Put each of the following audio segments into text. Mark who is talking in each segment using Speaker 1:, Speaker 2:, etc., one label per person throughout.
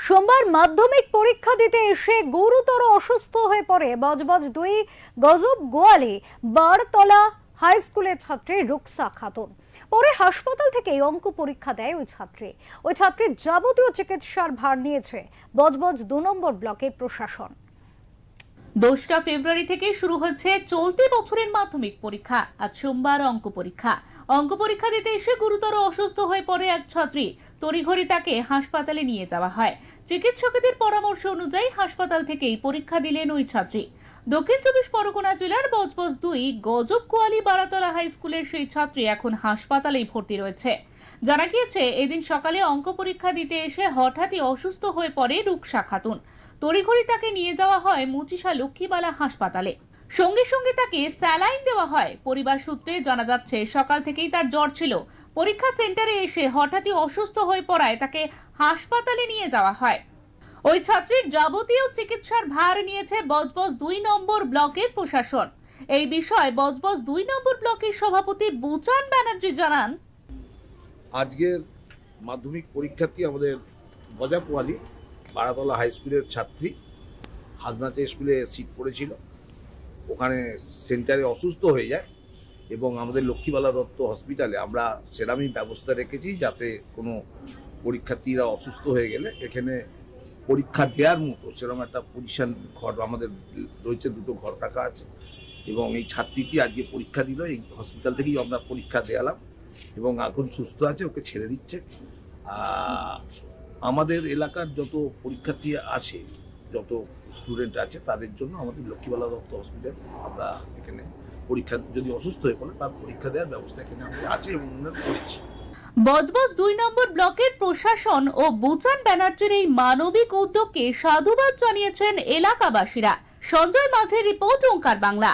Speaker 1: সোমবার মাধ্যমিক পরীক্ষা দিতে এসে গুরুতর অসুস্থ হয়ে পড়ে বজবজ 2 গজব গোয়ালি বারতলা হাই স্কুলের ছাত্রী রুকসা খাতুন। পরে হাসপাতাল থেকে অঙ্ক পরীক্ষা দেয় ওই ছাত্রীর যাবতীয় চিকিৎসার ভার নিয়েছে বজবজ 2 নম্বর ব্লকের প্রশাসন।
Speaker 2: 2 ফেব্রুয়ারি থেকে শুরু হচ্ছে চলতি বছরের মাধ্যমিক পরীক্ষা। আজ সোমবার অঙ্ক পরীক্ষা দিতে এসে গুরুতর অসুস্থ হয়ে পড়ে এক ছাত্রী। তড়িঘড়ি তাকে হাসপাতালে নিয়ে যাওয়া হয়। চিকিৎসকের পরামর্শ অনুযায়ী হাসপাতাল থেকেই পরীক্ষা দিলেন ওই ছাত্রী। দক্ষিণ 24 পরগনা জেলার বজবজ 2 গজব কোয়ালি বারাতলা হাই স্কুলের সেই ছাত্রী এখন হাসপাতালেই ভর্তি রয়েছে। জানা গিয়েছে, এদিন সকালে অঙ্ক পরীক্ষা দিতে এসে হঠাৎই অসুস্থ হয়ে পড়ে রুকসা খাতুন। তড়িঘড়ি তাকে নিয়ে যাওয়া হয় মুচিশা লক্ষ্মীবালা হাসপাতালে। সঙ্গে সঙ্গে তাকে স্যালাইন দেওয়া হয়। পরিবার সূত্রে জানা যাচ্ছে, সকাল থেকেই তার জ্বর ছিল। পরীক্ষা সেন্টারে এসে হঠাৎই অসুস্থ হয়ে পড়ায় তাকে হাসপাতালে নিয়ে যাওয়া হয়। ওই ছাত্রীর যাবতীয় চিকিৎসার ভার নিয়েছে বজবজ 2 নম্বর ব্লকের প্রশাসন। এই বিষয়ে বজবজ 2 নম্বর ব্লকের সভাপতি বুচান ব্যানার্জি জানান,
Speaker 3: আজকের মাধ্যমিক পরীক্ষার্থী আমাদের গজাপোয়ালি বারাতলা হাই স্কুলের ছাত্রী হাজনাচে স্কুলে সিট পড়েছিল, ওখানে সেন্টারে অসুস্থ হয়ে যায় এবং আমাদের লক্ষ্মীবালা দত্ত হসপিটালে আমরা সেরামই ব্যবস্থা রেখেছি যাতে কোনো পরীক্ষার্থীরা অসুস্থ হয়ে গেলে এখানে পরীক্ষা দেওয়ার মতো সেরকম একটা পজিশন ঘর আমাদের রয়েছে, 2টো ঘর রাখা আছে এবং এই ছাত্রীটি আজকে পরীক্ষা দিল। এই হসপিটাল থেকেই আমরা পরীক্ষা দেওয়ালাম এবং এখন সুস্থ আছে, ওকে ছেড়ে দিচ্ছে। আমাদের এলাকার যত পরীক্ষার্থী আছে, যত স্টুডেন্ট আছে, তাদের জন্য আমাদের লক্ষ্মীবালা দত্ত হসপিটাল আমরা এখানে পরীক্ষা, যদি অসুস্থ হয়ে পড়ে তার পরীক্ষা দেওয়ার ব্যবস্থা এখানে আমাদের আছে এবং আমরা করেছি।
Speaker 2: বজবজ 2 নম্বর ব্লকের প্রশাসন ও বুচান ব্যানার্জির এই মানবিক উদ্যোগকে সাধুবাদ জানিয়েছেন এলাকাবাসীরা। সঞ্জয় মাঝের রিপোর্ট, ওঙ্কার বাংলা।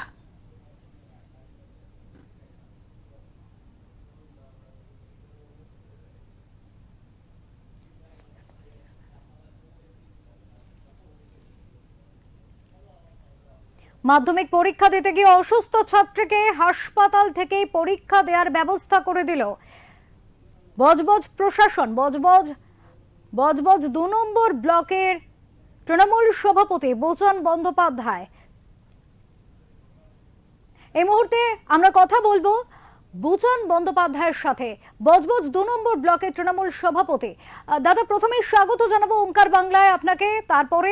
Speaker 1: মাধ্যমিক পরীক্ষা দিতে গিয়ে অসুস্থ ছাত্রীকে হাসপাতাল থেকেই পরীক্ষা দেওয়ার ব্যবস্থা করে দিল বজবজ প্রশাসন। বজবজ 2 নম্বর ব্লকের তৃণমূল সভাপতি বুচান বন্দ্যোপাধ্যায়। এই মুহূর্তে আমরা কথা বলবো বুচান বন্দ্যোপাধ্যায়ের সাথে, বজবজ 2 নম্বর ব্লকের তৃণমূল সভাপতি। দাদা, প্রথমে স্বাগত জানাবো ওঙ্কার বাংলায় আপনাকে। তারপরে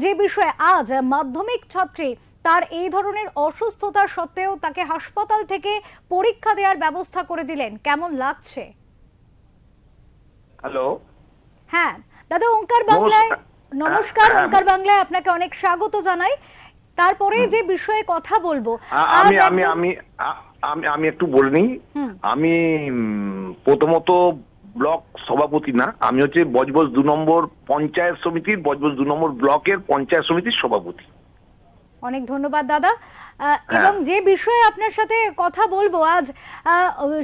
Speaker 1: যে বিষয়ে আজ মাধ্যমিক ছাত্রী তার এই ধরনের অসুস্থতা সত্ত্বেও তাকে হাসপাতাল থেকে পরীক্ষা দেওয়ার ব্যবস্থা করে দিলেন, কেমন লাগছে?
Speaker 4: হ্যালো,
Speaker 1: হ্যাঁ দাদা, ওঙ্কার বাংলায় নমস্কার। ওঙ্কার বাংলায় আপনাকে অনেক স্বাগত জানাই। তারপরে যে বিষয়ে কথা বলবো,
Speaker 4: আমি একটু বলে নিই। আমি প্রথমত ব্লক সভাপতি না, আমি হচ্ছে বজবজ 2 নম্বর পঞ্চায়েত সমিতির, বজবজ 2 নম্বর ব্লকের পঞ্চায়েত সমিতির সভাপতি।
Speaker 1: অনেক ধন্যবাদ দাদা। এবং যে বিষয়ে আপনার সাথে কথা বলবো আজ,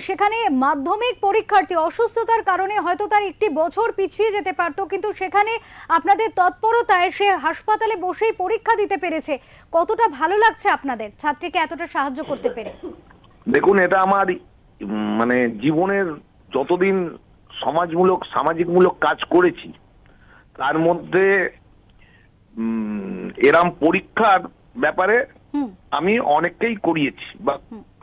Speaker 1: সেখানে মাধ্যমিক পরীক্ষার্থী অসুস্থতার কারণে হয়তো তার 1 বছর পিছিয়ে যেতে পারতো, কিন্তু সেখানে আপনাদের তৎপরতায় সে হাসপাতালে বসেই পরীক্ষা দিতে পেরেছে। কতটা ভালো লাগছে আপনাদের ছাত্রীকে এতটা সাহায্য করতে পেরে?
Speaker 4: দেখুন, এটা আমার মানে জীবনের যতদিন সামাজিকমূলক কাজ করেছি তার মধ্যে এরম পরীক্ষার ব্যাপারে আমি অনেককেই করিয়েছি বা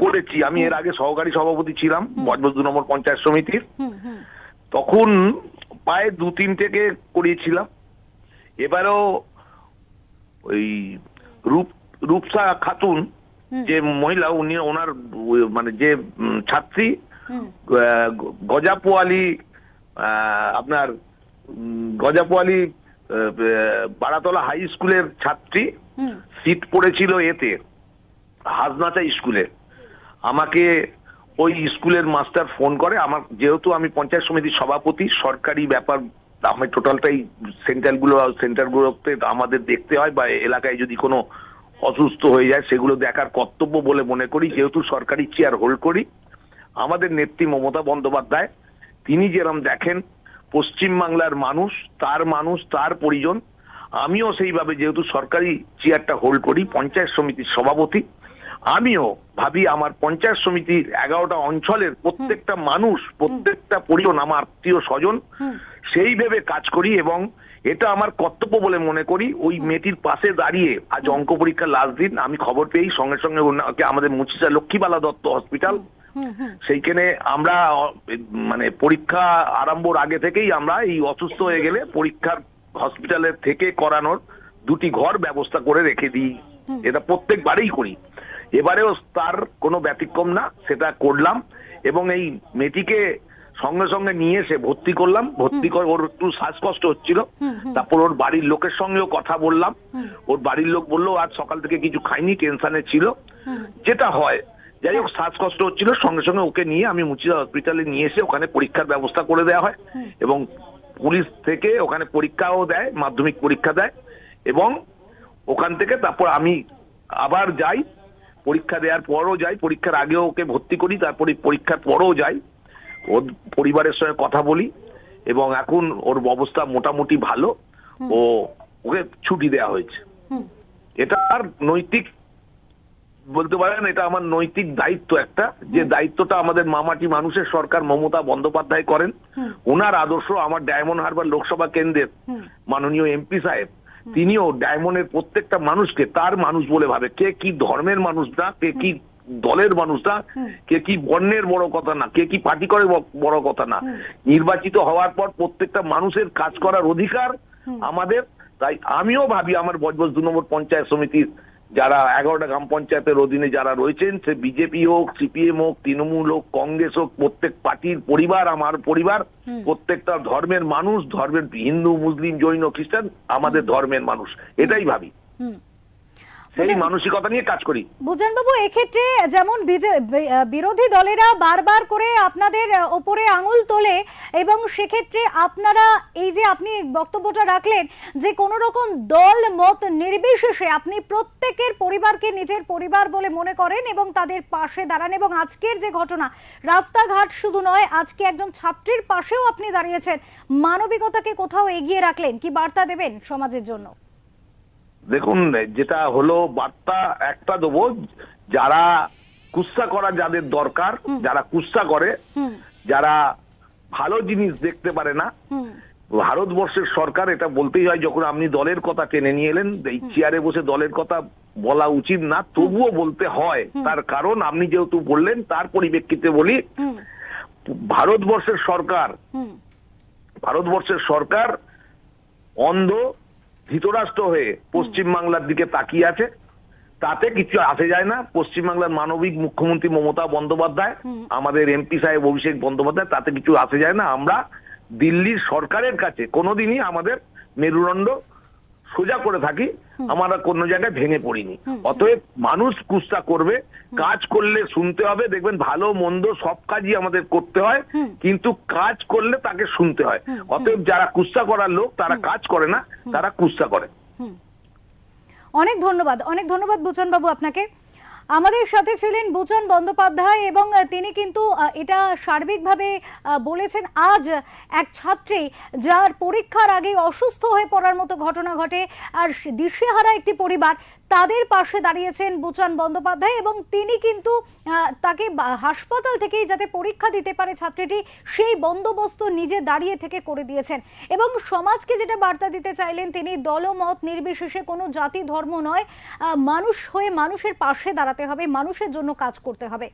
Speaker 4: করেছি। আমি এর আগে সহকারী সভাপতি ছিলাম বজবজ 2 নম্বর পঞ্চায়েত সমিতির, তখন প্রায় 2-3 থেকে করিয়েছিলাম। এবারেও ওই রূপসা খাতুন যে মহিলা, উনি ওনার মানে যে ছাত্রী গজাপোয়ালি, আপনার গজাপোয়ালি বারাতলা হাই স্কুলের ছাত্রী সিট পড়েছিল এতে হাজনাচা স্কুলে। আমাকে ওই স্কুলের মাস্টার ফোন করে। আমার যেহেতু আমি পঞ্চায়েত সমিতির সভাপতি, সরকারি ব্যাপার আমি টোটালটাই সেন্টারগুলোতে আমাদের দেখতে হয়, বা এলাকায় যদি কোনো অসুস্থ হয়ে যায় সেগুলো দেখার কর্তব্য বলে মনে করি। যেহেতু সরকারি চেয়ার হোল্ড করি, আমাদের নেত্রী মমতা বন্দ্যোপাধ্যায় তিনি যেরকম দেখেন পশ্চিমবাংলার মানুষ তার পরিজন, আমিও সেইভাবে যেহেতু সরকারি চেয়ারটা হোল্ড করি, পঞ্চায়েত সমিতির সভাপতি, আমিও ভাবি আমার পঞ্চায়েত সমিতির 11টা অঞ্চলের প্রত্যেকটা মানুষ, প্রত্যেকটা পরিজন আমার আত্মীয় স্বজন সেই ভেবে কাজ করি, এবং এটা আমার কর্তব্য বলে মনে করি। ওই মেয়েটির পাশে দাঁড়িয়ে আজ অঙ্ক পরীক্ষার লাস্ট দিন, আমি খবর পেয়েই সঙ্গে সঙ্গে ওনাকে আমাদের মুচিসা লক্ষ্মীবালা দত্ত হসপিটাল, সেইখানে আমরা মানে পরীক্ষা আরম্ভর আগে থেকেই আমরা এই অসুস্থ হয়ে গেলে পরীক্ষার হসপিটালের থেকে করানোর 2টি ঘর ব্যবস্থা করে রেখে দিই। এটা প্রত্যেকবারেই করি, এবারেও তার কোনো ব্যতিক্রম না, সেটা করলাম। এবং এই মেয়েটিকে সঙ্গে সঙ্গে নিয়ে এসে ভর্তি করলাম। ভর্তি করে ওর একটু শ্বাসকষ্ট হচ্ছিল, তারপর ওর বাড়ির লোকের সঙ্গেও কথা বললাম। ওর বাড়ির লোক বললো আজ সকাল থেকে কিছু খাইনি, টেনশনে ছিল, যেটা হয়। যাই হোক, শ্বাসকষ্ট হচ্ছিল, সঙ্গে সঙ্গে ওকে নিয়ে আমি মুচিসা হসপিটালে নিয়ে এসে ওখানে পরীক্ষার ব্যবস্থা করে দেওয়া হয়, এবং পুলিশ থেকে ওখানে পরীক্ষাও দেয়, মাধ্যমিক পরীক্ষা দেয়, এবং ওখান থেকে তারপর আমি আবার যাই, পরীক্ষা দেওয়ার পরও যাই, পরীক্ষার আগেও ওকে ভর্তি করি, তারপরে পরীক্ষার পরও যাই, ওর পরিবারের সঙ্গে কথা বলি, এবং এখন ওর অবস্থা মোটামুটি ভালো। ওকে ছুটি দেওয়া হয়েছে। এটা আর নৈতিক বলতে পারেন, এটা আমার নৈতিক দায়িত্ব একটা, যে দায়িত্বটা আমাদের মামাটি মানুষের সরকার মমতা বন্দ্যোপাধ্যায় করেন। ওনার আদর্শ আমার ডায়মন্ড হারবার লোকসভা কেন্দ্রের মাননীয় এমপি সাহেব, তিনিও ডায়মন্ডের প্রত্যেকটা মানুষকে তার মানুষ বলে ভাবে। কে কি ধর্মের মানুষ না, কে কি দলের মানুষ না, কে কি বর্ণের বড় কথা না, কে কি পার্টি করে বড় কথা না, নির্বাচিত হওয়ার পর প্রত্যেকটা মানুষের কাজ করার অধিকার আমাদের। তাই আমিও ভাবি আমার বজবজ 2 নম্বর পঞ্চায়েত সমিতির যারা 11টা গ্রাম পঞ্চায়েতের অধীনে যারা রয়েছেন, সে বিজেপি হোক, সিপিএম হোক, তৃণমূল হোক, কংগ্রেস হোক, প্রত্যেক পার্টির পরিবার আমার পরিবার, প্রত্যেকটা ধর্মের মানুষ, ধর্মের হিন্দু, মুসলিম, জৈন, খ্রিস্টান আমাদের ধর্মের মানুষ, এটাই ভাবি, সেই মানসিকতা নিয়ে কাজ করি।
Speaker 1: বুঝান বাবু, এক্ষেত্রে যেমন বিরোধী দলেরা বারবার করে আপনাদের ওপরে আঙুল তোলে, এবং সেক্ষেত্রে আপনারা এই যে আপনি বক্তব্যটা রাখলেন যে কোনো রকম দল মত নির্বিশেষে আপনি প্রত্যেকের পরিবারকে নিজের পরিবার বলে মনে করেন এবং তাদের পাশে দাঁড়ান, এবং আজকের যে ঘটনা, রাস্তাঘাট শুধু নয়, আজকে একজন ছাত্রীর পাশেও আপনি দাঁড়িয়েছেন, মানবিকতাকে কোথাও এগিয়ে রাখলেন, কি বার্তা দেবেন সমাজের জন্য?
Speaker 4: দেখুন, যেটা হলো বার্তা একটা দেবো, যারা কুৎসা করা যাদের দরকার, যারা কুৎসা করে, যারা ভালো জিনিস দেখতে পারে না, ভারতবর্ষের সরকার, এটা বলতেই হয়, যখন আপনি দলের কথা টেনে নিয়ে এলেন, এই চেয়ারে বসে দলের কথা বলা উচিত না, তবুও বলতে হয়। তার কারণ আপনি যেহেতু বললেন, তার পরিপ্রেক্ষিতে বলি, ভারতবর্ষের সরকার অন্ধ ধৃতরাষ্ট্র হয়ে পশ্চিমবাংলার দিকে তাকিয়ে আছে, তাতে কিছু আসে যায় না। পশ্চিমবাংলার মানবিক মুখ্যমন্ত্রী মমতা বন্দ্যোপাধ্যায়, আমাদের এমপি সাহেব অভিষেক বন্দ্যোপাধ্যায়, তাতে কিছু আসে যায় না। আমরা দিল্লির সরকারের কাছে কোনোদিনই আমাদের মেরুদণ্ড সোজা করে থাকি, আমরা কোনো জায়গায় ভেঙে পড়িনি। অতএব মানুষ কুৎসা করবে, কাজ করলে শুনতে হবে। দেখবেন ভালো মন্দ সব কাজই আমাদের করতে হয়, কিন্তু কাজ করলে তাকে শুনতে হয়। অতএব যারা কুৎসা করার লোক, তারা কাজ করে না, তারা কুৎসা করে।
Speaker 1: অনেক ধন্যবাদ বুচন বাবু আপনাকে। আমাদের সাথে ছিলেন বুচন বন্দ্যোপাধ্যায়, এবং তিনি কিন্তু এটা সার্বিকভাবে বলেছেন, আজ এক ছাত্রী যার পরীক্ষার আগে অসুস্থ হয়ে পড়ার মতো ঘটনা ঘটে, আর দিশেহারা একটি পরিবার, তাদের পাশে দাঁড়িয়েছেন বুচন বন্দ্যোপাধ্যায়, এবং তিনি কিন্তু তাকে হাসপাতাল থেকেই যাতে পরীক্ষা দিতে পারে ছাত্রীটি, সেই বন্দোবস্ত নিজে দাঁড়িয়ে থেকে করে দিয়েছেন। এবং সমাজকে যেটা বার্তা দিতে চাইলেন তিনি, দলমত নির্বিশেষে, কোনো জাতি ধর্ম নয়, মানুষ হয়ে মানুষের পাশে দাঁড়াতে হবে, মানুষের জন্য কাজ করতে হবে।